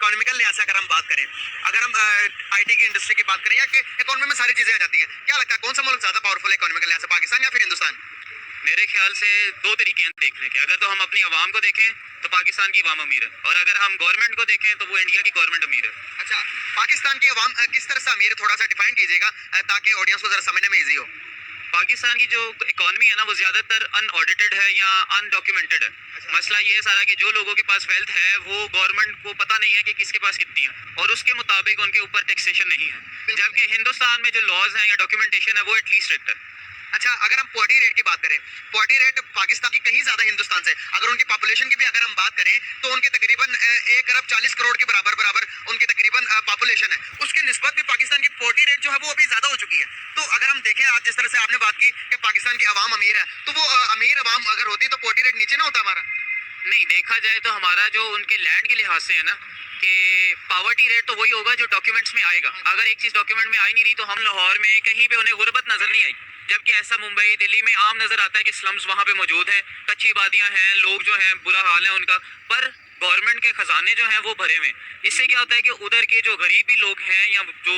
Economical लिहाज से अगर हम बात करें, अगर हम आईटी की इंडस्ट्री की बात करें, या कि इकोनॉमी में सारी चीजें आ जाती हैं, क्या लगता है कौन सा मुल्क ज्यादा पावरफुल है इकोनॉमिकल लिहाज से, पाकिस्तान या फिर हिंदुस्तान? मेरे ख्याल से दो तरीके हैं देखने के। अगर तो हम अपनी आवाम को देखें तो पाकिस्तान की आवाम अमीर है, और अगर हम गवर्नमेंट को देखें तो वो इंडिया की गवर्नमेंट अमीर है। अच्छा, पाकिस्तान की अवाम किस तरह से अमीर है, थोड़ा सा डिफाइन कीजिएगा ताकि ऑडियंस को जरा समझने में इजी हो। पाकिस्तान की जो इकॉनमी है ना, वो ज्यादातर अनऑडिटेड है या अनडॉक्यूमेंटेड है। मसला ये है सारा कि जो लोगों के पास वेल्थ है वो गवर्नमेंट को पता नहीं है कि किसके पास कितनी है, और उसके मुताबिक उनके ऊपर टैक्सेशन नहीं है। जबकि हिंदुस्तान में जो लॉज हैं या डॉक्यूमेंटेशन है वो एटलीस्ट स्ट्रिक्ट है। अच्छा, अगर हम पॉवर्टी रेट की बात करें, पॉवर्टी रेट पाकिस्तान की कहीं ज्यादा हिंदुस्तान से, अगर उनकी पॉपुलेशन की भी अगर हम बात करें तो उनके तकरीबन 1 अरब 40 करोड़ के बराबर उनकी तकरीबन पॉपुलेशन है, उसके निस्बत भी पाकिस्तान की पॉवर्टी रेट जो है वो अभी ज्यादा हो चुकी है। तो अगर हम देखें, आज जिस तरह से आपने बात की कि पाकिस्तान की आवाम अमीर है, तो वो अमीर आवाम अगर होती तो पॉवर्टी रेट नीचे ना होता हमारा? नहीं, देखा जाए तो हमारा जो उनके लैंड के लिहाज से है ना, कि पावर्टी रेट तो वही होगा जो डॉक्यूमेंट्स में आएगा। अगर एक चीज़ डॉक्यूमेंट में आई नहीं रही तो हम लाहौर में कहीं पे उन्हें गुर्बत नजर नहीं आई, जबकि ऐसा मुंबई दिल्ली में आम नजर आता है कि स्लम्स वहाँ पे मौजूद हैं, कच्ची आबादियाँ हैं, लोग जो हैं बुरा हाल है उनका, पर गवर्नमेंट के खजाने जो हैं वो भरे हुए। इससे क्या होता है कि उधर के जो गरीब भी लोग हैं या जो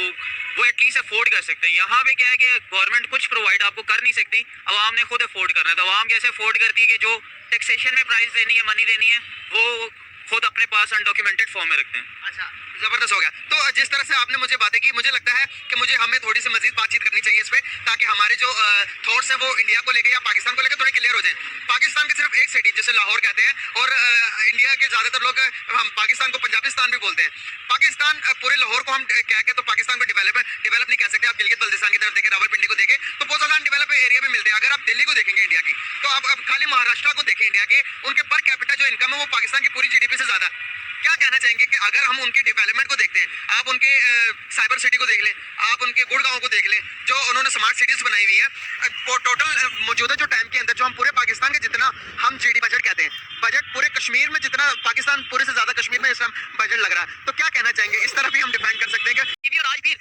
वो एटलीस्ट अफोर्ड कर सकते हैं। यहाँ पे क्या है कि गवर्नमेंट कुछ प्रोवाइड आपको कर नहीं सकती, आवाम ने खुद अफोर्ड करना है। तो आवाम कैसे अफोर्ड करती है कि जो टैक्सेशन में प्राइस देनी है, मनी देनी है, वो खुद अपने पास अनडॉक्यूमेंटेड फॉर्म में रखते हैं। अच्छा, जबरदस्त हो गया। तो जिस तरह से आपने मुझे बातें की, मुझे लगता है कि मुझे हमें थोड़ी सी मजीद बातचीत करनी चाहिए इस पे, ताकि हमारे जो थॉट्स हैं वो इंडिया को लेके या पाकिस्तान को लेकर थोड़े क्लियर हो जाए। पाकिस्तान की सिर्फ एक सिटी जिसे लाहौर कहते हैं, और इंडिया के ज्यादातर लोग हम पाकिस्तान को पंजाबिस्तान भी बोलते हैं। पाकिस्तान पूरे लाहौर को हम कह के तो पाकिस्तान को डेवलप नहीं कह सकते। आप गिलगित बल्तिस्तान की तरफ देखें, रावलपिंडी को देखें, तो बहुत ज्यादा अनडेवलप एरिया भी मिलते हैं। अगर आप दिल्ली को देखेंगे इंडिया की, तो आप अब खाली महाराष्ट्र को देखें इंडिया के, उनके पर कैपिटा जो इनकम है वो पाकिस्तान की पूरी जीडीपी से ज्यादा। क्या कहना चाहेंगे कि अगर हम उनके डेवलपमेंट को देखते हैं, आप उनके साइबर सिटी को देख लें, आप उनके गुड़गांव को देख लें, जो उन्होंने स्मार्ट सिटीज बनाई हुई है, टोटल मौजूदा जो टाइम के अंदर जो हम पूरे पाकिस्तान के जितना हम जीडी बजट कहते हैं, बजट पूरे कश्मीर में जितना पाकिस्तान पूरे से ज्यादा कश्मीर में इस टाइम बजट लग रहा है, तो क्या कहना चाहेंगे? इस तरह भी हम डिफाइन कर सकते हैं कि। और आज फिर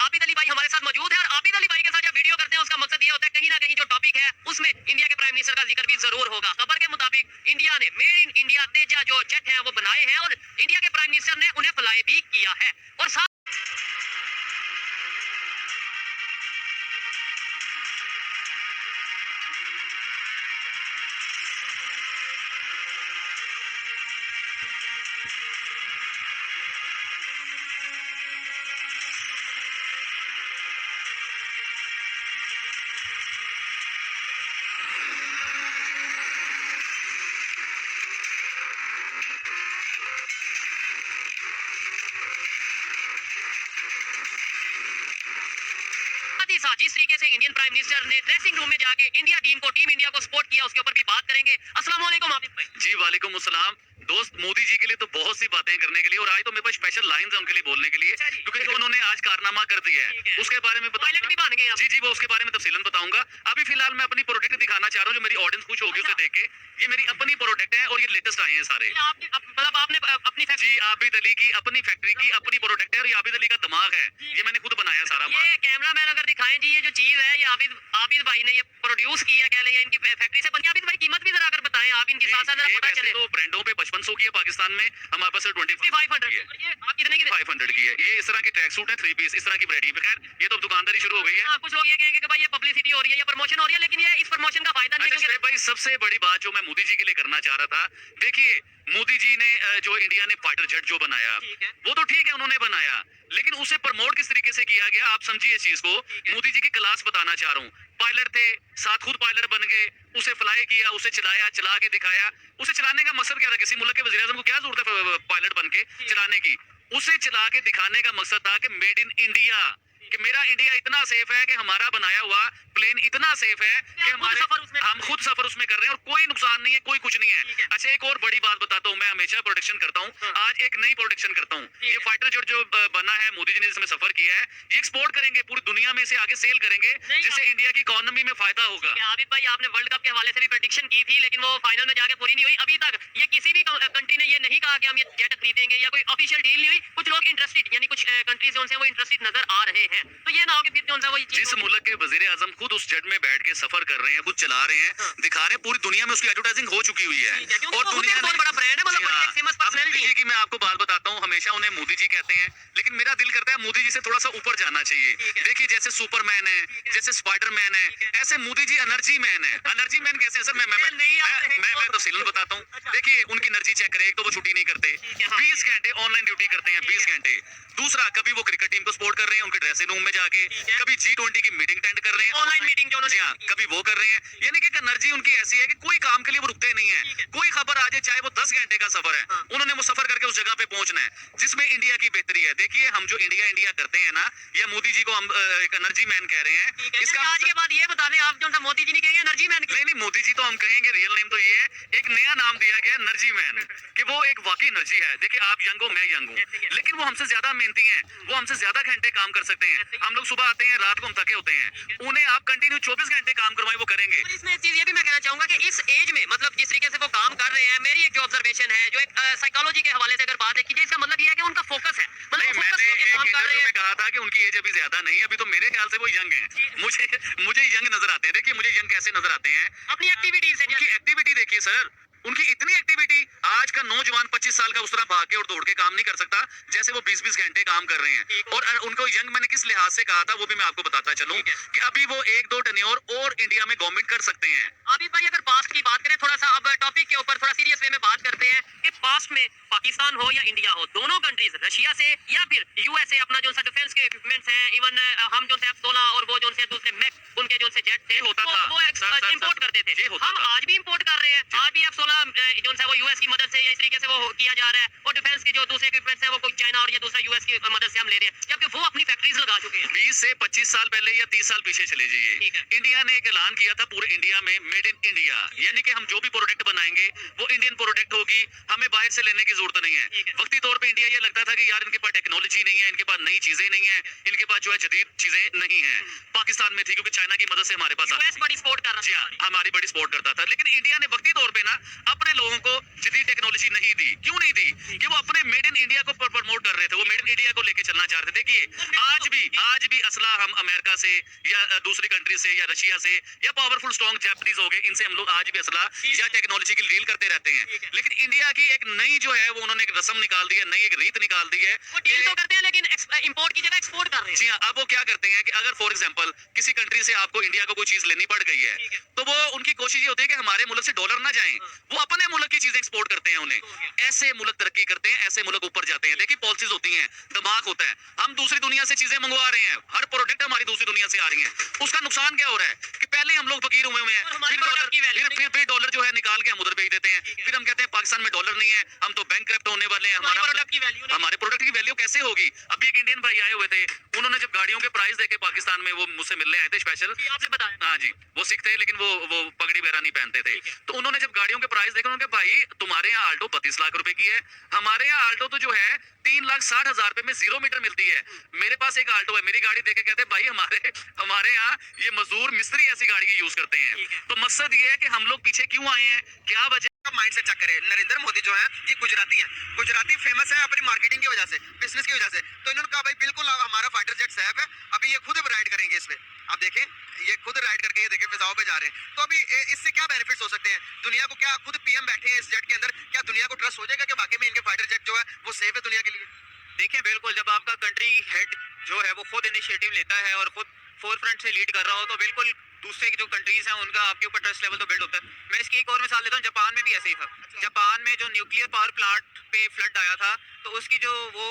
आबिद अली भाई हमारे साथ मौजूद है, और आबिद अली भाई के साथ जब वीडियो करते हैं उसका मकसद ये होता है कहीं ना कहीं जो टॉपिक है उसमें इंडिया के प्राइम मिनिस्टर का जिक्र भी जरूर होगा। खबर के मुताबिक इंडिया ने मेड इन इंडिया तेजा जो जेट हैं वो बनाए हैं, और इंडिया के प्राइम मिनिस्टर ने उन्हें फ्लाई भी किया है। और साथ जिस तरीके से इंडियन प्राइम मिनिस्टर ने ड्रेसिंग रूम में जाके इंडिया टीम को, टीम इंडिया को सपोर्ट किया, उसके ऊपर भी बात करेंगे। अस्सलाम वालेकुम आबिद भाई। जी वालेकुम अस्सलाम। दोस्त, मोदी जी के लिए तो बहुत सी बातें करने के लिए, और आज तो मेरे पास स्पेशल लाइंस है उनके लिए बोलने के लिए, क्योंकि जो उन्होंने आज कारनामा कर दिया है उसके बारे में पायलट भी बन गए हैं। जी जी, वो उसके बारे में तफसीलन बताऊंगा। अभी फिलहाल मैं अपनी प्रोडक्ट दिखाना चाह रहा हूँ, जो मेरी ऑडियंस खुश होगी उसे देख के। ये मेरी अपनी प्रोडक्ट है और ये लेटेस्ट आए हैं सारे। मतलब आपने अपनी जी, आबिद अली की अपनी फैक्ट्री की अपनी प्रोडक्ट है, और ये आबिद अली का दिमाग है, ये मैंने खुद बनाया सारा। ये कैमरामैन अगर दिखाएं जी, ये जो चीज है ये आबिद भाई ने ये प्रोड्यूस किया, कह लें इनकी फैक्ट्री से बनी। आबिद भाई कीमत भी जरा अगर बताएं आप इनकी, साथ साथ जरा पता चले। तो ब्रांडों पे 5500 की है पाकिस्तान में, हमारे पास 2500 की है। ये आप कितने की? 500 की है। ये इस तरह की ट्रैक सूट है, 3 पीस इस तरह की वैरायटी। खैर, ये तो दुकानदारी शुरू हो गई है। कुछ लोग ये कहेंगे कि भाई ये पब्लिसिटी हो रही है या प्रमोशन हो रही है, लेकिन ये इस प्रमोशन का फायदा नहीं है। भाई, सबसे बड़ी बात जो मैं मोदी जी के लिए करना चाह रहा था, देखिए मोदी जी ने जो इंडिया ने फाइटर जेट जो बनाया, वो तो ठीक है उन्होंने बनाया, लेकिन उसे प्रमोट किस तरीके से किया गया, आप समझिए इस चीज को। मोदी जी की क्लास बताना चाह रहा हूँ। पायलट थे, साथ खुद पायलट बन गए, उसे फ्लाई किया, उसे चलाया, चला के दिखाया। उसे चलाने का मकसद क्या था? किसी मुल्क के वज़ीर आज़म को क्या जरूरत है पायलट बन के चलाने की? उसे चला के दिखाने का मकसद था कि मेड इन इंडिया, कि मेरा इंडिया इतना सेफ है कि हमारा बनाया हुआ प्लेन इतना सेफ है कि हम खुद सफर उसमें कर रहे हैं और कोई नुकसान नहीं है, कोई कुछ नहीं है। अच्छा, एक और बड़ी बात बताता हूँ, मैं हमेशा प्रोडक्शन करता हूँ, आज एक नई प्रोडक्शन करता हूँ। ये फाइटर जेट जो बना है, मोदी जी ने जिसमें सफर किया है, ये एक्सपोर्ट करेंगे, पूरी दुनिया में से आगे सेल करेंगे, जिससे इंडिया की इकोनॉमी में फायदा होगा। आबिद भाई, आपने वर्ल्ड कप के हवाले से भी प्रेडिक्शन की थी, लेकिन वो फाइनल में जाके पूरी नहीं हुई। अभी तक ये किसी भी कंट्री ने ये नहीं कहा कि हम ये जेट खरीदेंगे, या कोई ऑफिशियल डील नहीं हुई। कुछ लोग इंटरेस्टेड, यानी कुछ कंट्रीज जो हैं वो इंटरेस्टेड नजर आ रहे हैं। तो ये ना हो कि फिर जो है वो ये चीज़ जिस होगी। मुल्क के वजीर आजम खुद उस जेट में बैठ के सफर कर रहे हैं, खुद चला रहे हैं, दिखा रहे हैं, पूरी दुनिया में उसकी एडवर्टाइजिंग हो चुकी हुई है। ठीक है, क्योंकि और वो खुद दुनिया एक बहुत बड़ा ब्रांड है, मतलब जी बड़ी हाँ। एक फेमस अब पर्सनैलिटी मोदी है। जी की मैं आपको बात बताता हूँ, हमेशा उन्हें मोदी जी कहते हैं, लेकिन मेरा दिल करता है मोदी जी से थोड़ा सा ऊपर जाना चाहिए। ठीक है। देखिए जैसे सुपरमैन है, जैसे स्पाइडरमैन है, ऐसे मोदी जी एनर्जी मैन है। एनर्जी मैन कैसे है सर? नहीं आते हैं। मैं तफसीलन बताता हूँ। देखिए उनकी एनर्जी चेक करें, एक तो वो छुट्टी नहीं करते, ठीक है, हाँ। 20 घंटे ऑनलाइन ड्यूटी करते हैं, 20 घंटे। दूसरा, कभी वो क्रिकेट टीम को सपोर्ट कर रहे हैं उनके ड्रेसिंग रूम में जाके, ठीक है। कभी G20 की मीटिंग अटेंड कर रहे हैं ऑनलाइन मीटिंग जो जी हाँ, उन्होंने कभी वो कर रहे हैं। यानी कि एक एनर्जी उनकी ऐसी है कि कोई काम के लिए वो रुकते नहीं ठीक है। है। कोई खबर आ जाए, चाहे वो 10 घंटे का सफर है, हाँ। उन्होंने वो सफर करके उस जगह पे पहुंचना है, जिसमें इंडिया की बेहतरी है। देखिए हम जो इंडिया इंडिया करते हैं ना, या मोदी जी को हम एक एनर्जी मैन कह रहे हैं, ठीक है, इसका यानी आज के बाद ये बता दें आप जो है मोदी जी नहीं कहेंगे एनर्जी मैन नहीं नहीं, मोदी जी तो हम कहेंगे, रियल नेम तो ये है, एक नया नाम दिया गया एनर्जी मैन, कि वो एक वाकई एनर्जी है। देखिए आप यंग हो, मैं यंग हूँ, लेकिन वो हमसे ज्यादा मेहनती हैं, वो हमसे ज्यादा घंटे काम कर सकते हैं। हम लोग सुबह आते हैं, रात को हम थके होते हैं, उन्हें आप कंटिन्यू 24 घंटे काम करवाएं, वो करेंगे। और इसमें एक चीज ये भी मैं कहना चाहूंगा कि इस एज में मतलब जिस तरीके से वो काम कर रहे हैं, मेरी एक जो ऑब्जर्वेशन है, जो एक साइकोलॉजी के हवाले से अगर बात है कि इसका मतलब ये है कि उनका फोकस है, मतलब नहीं, वो फोकस मैंने करके एक काम कर रहे इंटरव्यू हैं। में कहा था कि उनकी एज अभी ज्यादा नहीं है, अभी तो मेरे ख्याल से वो यंग हैं। मुझे यंग नजर आते हैं। देखिए मुझे यंग कैसे नजर आते हैं, अपनी एक्टिविटीज से उनकी एक्टिविटी देखिए सर, उनकी इतनी एक्टिविटी। आज का नौजवान 25 साल का उस तरह भाग के और दौड़ के काम नहीं कर सकता जैसे वो 20-20 घंटे काम कर रहे हैं। और उनको यंग मैंने किस लिहाज से कहा था वो भी मैं आपको बताता चलूं कि अभी वो 1-2 टेन्योर और इंडिया में गवर्नमेंट कर सकते हैं। अभी भाई अगर पास्ट की बात करें, थोड़ा सा अब टॉपिक के ऊपर थोड़ा सीरियस वे में बात करते हैं कि पास्ट में पाकिस्तान हो या इंडिया हो, दोनों कंट्रीज रशिया से या फिर यूएसए अपना जो सा डिफेंस के इक्विपमेंट्स हैं, इवन हम जो से F-16 और वो जो से दूसरे मैक उनके जो से जेट थे होता था। वो सर, इंपोर्ट करते थे। ये होता हम था। आज भी इंपोर्ट कर रहे हैं, आज भी F-16 जो है वो यूएस की मदद से या इस तरीके से वो किया जा रहा है, और डिफेंस के जो दूसरे इक्विपमेंट्स हैं वो कोई चाइना और ये दूसरा यूएस की मदद से हम ले रहे हैं, जबकि वो अपनी फैक्ट्रीज लगा चुके हैं। 20 से 25 साल पहले या 30 साल पीछे चले जाइए, ठीक है। इंडिया ने एक ऐलान किया था पूरे इंडिया में, मेड इन इंडिया, यानी कि हम जो भी प्रोडक्ट बनाएंगे वो इंडियन प्रोडक्ट होगी, हमें बाहर से लेने की जरूरत नहीं है। ठीक है। वक्ती तौर पे इंडिया ये लगता था कि यार इनके पास टेक्नोलॉजी नहीं है, इनके पास नई चीजें नहीं है, इनके पास जो है जदीद चीजें नहीं है। पाकिस्तान में थी क्योंकि चाइना की मदद से हमारे पास यूएस बड़ी सपोर्ट कर जी रहा हाँ, है। हमारी बड़ी सपोर्ट करता था, लेकिन इंडिया ने वक्ती तौर पे ना अपने लोगों को जदीद टेक्नोलॉजी नहीं दी। क्यों नहीं दी? कि वो अपने मेड इन इंडिया को प्रमोट कर रहे थे, वो मेड इन इंडिया को लेके चलना चाह रहे थे। देखिए आज भी असला हम अमेरिका से या दूसरी कंट्री से या रशिया से या पावरफुल स्ट्रॉन्ग जापानीज हो गए, इनसे हम लोग आज भी असला या टेक्नोलॉजी की डील करते रहते हैं। लेकिन इंडिया की एक नई जो है वो उन्होंने एक रस्म निकाल दी है, नई एक रीत निकाल दी है। वो डील तो करते हैं लेकिन इंपोर्ट की जगह एक्सपोर्ट कर रहे हैं। जी हाँ, अब वो क्या करते हैं कि अगर फॉर एग्जांपल किसी कंट्री से आपको इंडिया को कोई चीज लेनी पड़ गई है, तो वो उनकी कोशिश ये होती है कि हमारे मुल्क से डॉलर ना जाएं, वो अपने मुल्क की चीजें एक्सपोर्ट करते हैं उन्हें। ऐसे मुल्क तरक्की करते हैं, ऐसे मुल्क ऊपर जाते हैं। देखिए पॉलिसीज होती हैं, दिमाग होता है। हम दूसरी दुनिया से चीजें मंगवा रहे हैं, हर प्रोडक्ट हमारी दूसरी दुनिया से आ रही है। उसका नुकसान क्या हो रहा है कि पहले हम लोग फकीर हुए हैं, हमारी product की value फिर डॉलर जो है निकाल के हम उधर भेज देते हैं। फिर हम कहते हैं पाकिस्तान में डॉलर नहीं है, हम तो बैंकक्रप्ट होने वाले हैं। हमारी product की value नहीं। हमारे प्रोडक्ट की वैल्यू कैसे होगी? अभी एक इंडियन भाई आए हुए थे, उन्होंने जब गाड़ियों के प्राइस देखे पाकिस्तान में, वो मुझसे मिलने आए थे स्पेशल। जी, आपने बताया। हाँ जी, वो सिख थे लेकिन वो पगड़ी वगैरह नहीं पहनते थे। तो उन्होंने जब गाड़ियों के प्राइस देखे, उन्होंने कहा भाई तुम्हारे यहाँ आल्टो 32 लाख रुपए की है, हमारे यहाँ आल्टो तो जो है 3,60,000 रुपए में 0 मीटर मिलती है। मेरे पास एक आल्टो है, मेरी गाड़ी देखे कहते हैं भाई हमारे यहाँ ये मजदूर मिस्त्री ऐसी गाड़ियां यूज करते हैं। तो मकसद ये है कि हम लोग पीछे क्यों आए हैं, क्या वजह माइंड से चेक करें। नरेंद्र मोदी जो है ये गुजराती हैं, गुजराती फेमस है अपनी मार्केटिंग की वजह से, बिजनेस की वजह से। तो इन्होंने कहा भाई बिल्कुल हमारा फाइटर जेट सेफ है, अभी ये खुद राइड करेंगे इस पे। आप देखें ये खुद राइड करके ये देखें फिजाओं पे जा रहे हैं। तो अभी इससे क्या बेनिफिट्स हो सकते हैं दुनिया को? क्या खुद पीएम बैठे हैं इस जेट के अंदर, क्या दुनिया को ट्रस्ट हो जाएगा कि वाकई में इनके फाइटर जेट जो है वो सेफ है दुनिया के लिए? देखिए बिल्कुल, जब आपका कंट्री हेड जो है वो खुद इनिशिएटिव लेता है और खुद फोरफ्रंट से लीड कर रहा हो, तो बिल्कुल दूसरे की जो कंट्रीज हैं उनका आपके ऊपर ट्रस्ट लेवल तो बिल्ड होता है। मैं इसकी एक और मिसाल देता हूँ, जापान में भी ऐसे ही था। जापान में जो न्यूक्लियर पावर प्लांट पे फ्लड आया था, तो उसकी जो वो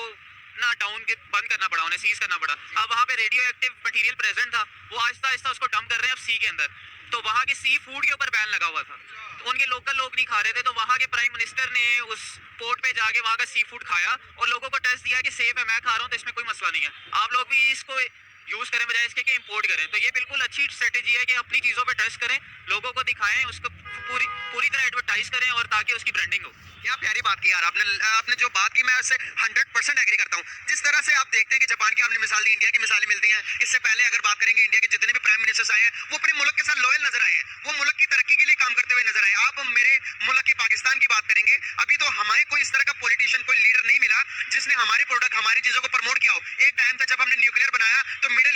ना टाउन के बंद करना पड़ा, उन्हें सीज करना पड़ा। अब वहाँ पे रेडियो एक्टिव मटीरियल प्रेजेंट था, वो आहिस्ता आहिस्ता उसको डंप कर रहे हैं अब सी के अंदर। तो वहाँ के सी फूड के ऊपर बैन लगा हुआ था, तो उनके लोकल लोग नहीं खा रहे थे। तो वहाँ के प्राइम मिनिस्टर ने उस पोर्ट पे जाके वहाँ का सी फूड खाया और लोगों को टेस्ट दिया कि सेफ है, मैं खा रहा हूँ, तो इसमें कोई मसला नहीं है, आप लोग भी इसको यूज करें बजाय इसके कि इंपोर्ट करें। तो ये बिल्कुल अच्छी स्ट्रेटेजी है कि अपनी चीजों पे टेस्ट करें, लोगों को दिखाएं, उसको पूरी तरह एडवर्टाइज करें और ताकि उसकी ब्रांडिंग हो। क्या प्यारी बात की यार आपने जो बात की मैं उससे 100% एग्री करता हूँ। जिस तरह से आप देखते हैं कि जापान की आपने मिसाल दी, इंडिया की मिसालें मिलती हैं। इससे पहले अगर बात करेंगे इंडिया के जितने भी प्राइम मिनिस्टर्स आए हैं वो अपने मुल्क के साथ लॉयल नजर आए हैं, वो मुल्क की तरक्की के लिए काम करते हुए नजर आए। आप मेरे मुल्क की पाकिस्तान की बात करेंगे, अभी तो हमारे कोई इस तरह का पॉलिटिशियन, कोई लीडर नहीं मिला जिसने हमारी प्रोडक्ट, हमारी चीजों को प्रमोट किया हो। एक टाइम था जब हमने न्यूक्लियर बनाया तो मिडिल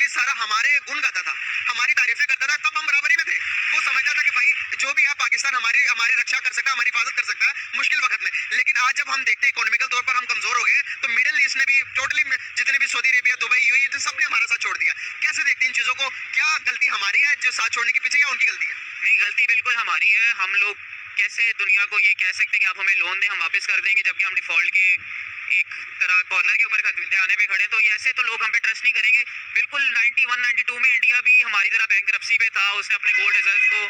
पाकिस्तान हमारी हमारी रक्षा कर सकता है, हमारी हिफाजत कर सकता है मुश्किल वक्त में। लेकिन आज जब हम देखते हैं इकोनॉमिकल तौर पर हम कमजोर हो गए, तो मिडिल ईस्ट ने भी टोटली, जितने भी सऊदी अरेबिया, दुबई, यूएई, तो सबने हमारा साथ छोड़ दिया। कैसे देखते हैं इन चीजों को? क्या गलती हमारी है जो साथ छोड़ने के पीछे, या उनकी गलती है? नहीं, गलती बिल्कुल हमारी है। हम लोग कैसे दुनिया को ये कह सकते हैं कि आप हमें लोन दें, हम वापस कर देंगे, जबकि हम डिफॉल्ट के एक तरह कॉर्नर के ऊपर खदेड़ने पे खड़े हैं। तो ये ऐसे तो लोग हम पे ट्रस्ट नहीं करेंगे। बिल्कुल 91-92 में इंडिया भी हमारी तरह बैंकरप्सी पे था, उसने अपने गोल्ड रिजर्व को